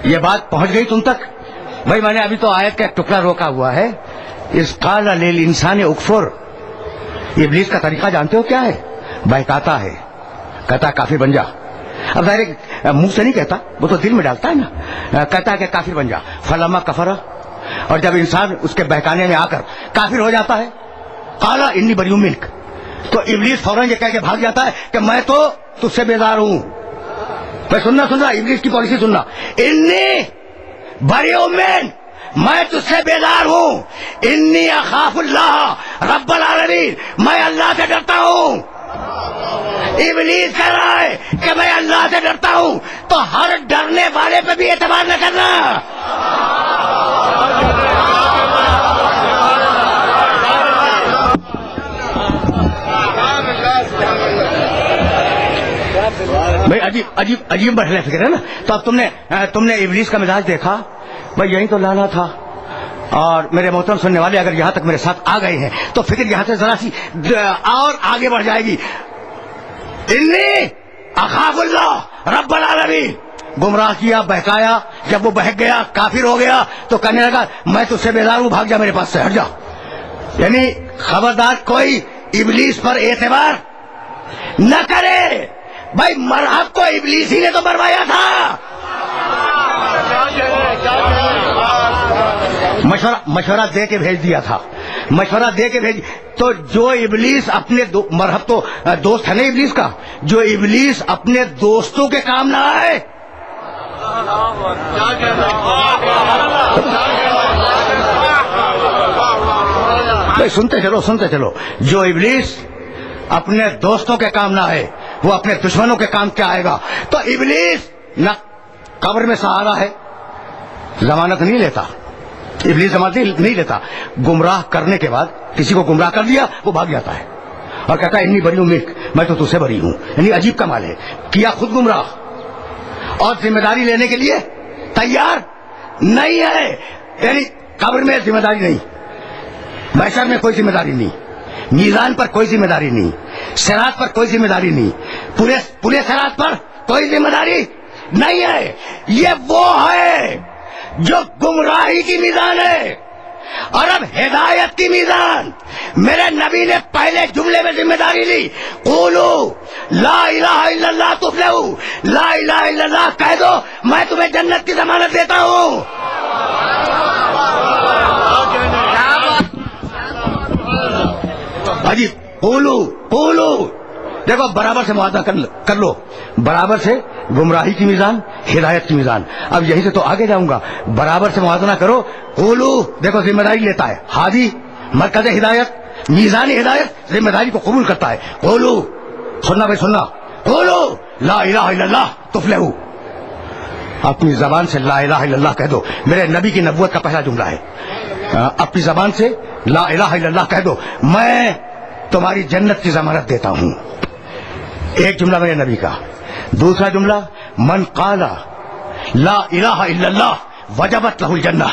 یہ بات پہنچ گئی تم تک؟ بھائی میں نے ابھی تو آیت کا ایک ٹکڑا روکا ہوا ہے. اس قال للانسان اکفر. ابلیس کا طریقہ جانتے ہو کیا ہے؟ بہکاتا ہے، کہتا کافر بن جا. اب ظاہر منہ سے نہیں کہتا، وہ تو دل میں ڈالتا ہے نا. کہتا ہے کہ کافر بن جا. فلما کفر، اور جب انسان اس کے بہکانے میں آ کر کافر ہو جاتا ہے، قال انی بریء منک، تو ابلیس فوراً یہ کہہ کے بھاگ جاتا ہے کہ میں تو تجھ سے بیزار ہوں. میں سننا ابلیس کی پالیسی سننا. انی بریء منک، میں تجھ سے بیزار ہوں. انی اخاف اللہ رب العالمین، میں اللہ سے ڈرتا ہوں. ابلیس کہہ رہا ہے کہ میں اللہ سے ڈرتا ہوں، تو ہر ڈرنے والے پہ بھی اعتبار نہ کرنا. بھائی عجیب مرحلہ فکر ہے نا. تو اب تم نے ابلیس کا مزاج دیکھا. بھائی یہی تو لانا تھا. اور میرے محترم سننے والے اگر یہاں تک میرے ساتھ آ گئے ہیں تو فکر یہاں سے ذرا سی اور آگے بڑھ جائے گی. انی اخاف اللہ رب العالمین، گمراہ کیا، بہکایا. جب وہ بہک گیا، کافر ہو گیا، تو کہنے لگا میں تجھ سے بیزار ہوں، بھاگ جا میرے پاس سے، ہٹ جا. یعنی خبردار کوئی ابلیس پر اعتبار نہ کرے. بھائی مرحب کو ابلیس ہی نے تو مروایا تھا. مشورہ دے کے بھیج دیا تھا. مشورہ دے کے بھیج. تو جو ابلیس اپنے مرحب تو دوست ہے نا ابلیس کا، جو ابلیس اپنے دوستوں کے کام نہ آئے. سنتے چلو. جو ابلیس اپنے دوستوں کے کام نہ آئے، وہ اپنے دشمنوں کے کام کیا آئے گا. تو ابلیس نہ قبر میں سہارا ہے، ضمانت نہیں لیتا. ابلیس ضمانت نہیں لیتا. گمراہ کرنے کے بعد کسی کو گمراہ کر دیا، وہ بھاگ جاتا ہے اور کہتا ہے انی بریء منک، میں تو تجھ سے بری ہوں. یعنی عجیب کمال ہے. کیا خود گمراہ اور ذمہ داری لینے کے لیے تیار نہیں ہے. یعنی قبر میں ذمہ داری نہیں، محشر میں کوئی ذمہ داری نہیں، میزان پر کوئی ذمہ داری نہیں، صراط پر کوئی ذمہ داری نہیں، پورے صراط پر کوئی ذمہ داری نہیں ہے. یہ وہ ہے جو گمراہی کی میزان ہے. اور اب ہدایت کی میزان. میرے نبی نے پہلے جملے میں ذمہ داری لی، قولوا لا الہ الا اللہ تفلحوا، لا الہ الا اللہ کہہ دو، میں تمہیں جنت کی ضمانت دیتا ہوں. عجیب. قولوا دیکھو برابر سے موازنہ کر لو. برابر سے گمراہی کی میزان، ہدایت کی میزان. اب یہی سے تو آگے جاؤں گا. برابر سے موازنہ کرو. قولوا دیکھو ذمہ داری لیتا ہے، ہادی مرکز ہدایت، میزان ہدایت ذمہ داری کو قبول کرتا ہے. قولوا، سننا بھائی سننا، قولوا لا الہ الا اللہ تفلحوا. اپنی زبان سے لا الہ الا اللہ کہہ دو. میرے نبی کی نبوت کا پہلا جملہ ہے. اپنی زبان سے لا الہ الا اللہ کہہ دو، میں تمہاری جنت کی ضمانت دیتا ہوں. ایک جملہ میرے نبی کا. دوسرا جملہ من قال لا الہ الا اللہ وجبت لہ الجنہ.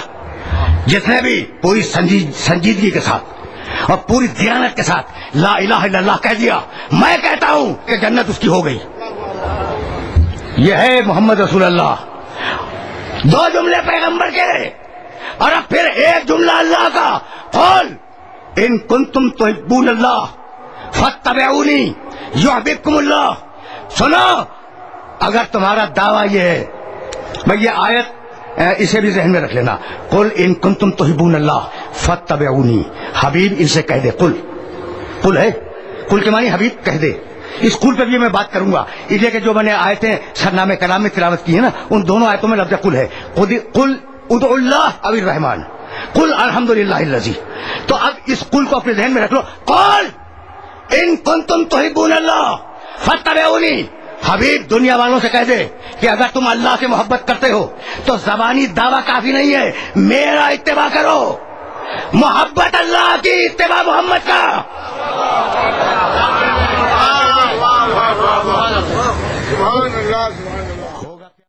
جس نے بھی پوری سنجیدگی کے ساتھ اور پوری دیانت کے ساتھ لا الہ الا اللہ کہہ دیا، میں کہتا ہوں کہ جنت اس کی ہو گئی. یہ ہے محمد رسول اللہ. دو جملے پیغمبر کے، اور اب پھر ایک جملہ اللہ کا. قل ان کنتم تحبون اللہ فاتبعونی یحببکم اللہ. سنو، اگر تمہارا دعویٰ یہ ہے، بھئی یہ آیت اسے بھی ذہن میں رکھ لینا. قل ان کنتم تحبون اللہ فاتبعونی. حبیب ان سے کہہ دے. قل ہے، قل کے معنی حبیب کہہ دے. اس قل پہ بھی میں بات کروں گا، اس لیے کہ جو میں نے آیتیں سرنامے کلام میں تلاوت کی ہیں نا، ان دونوں آیتوں میں لفظ قل ہے. قل ادعوا اللہ او الرحمن، قل الحمدللہ الذی. تو اب اس قل کو اپنے ذہن میں رکھ لو. قل ان کنتم تحبون اللہ فاتبعونی. حبیب دنیا والوں سے کہہ دے کہ اگر تم اللہ سے محبت کرتے ہو تو زبانی دعویٰ کافی نہیں ہے، میرا اتباع کرو. محبت اللہ کی، اتباع محمد کا.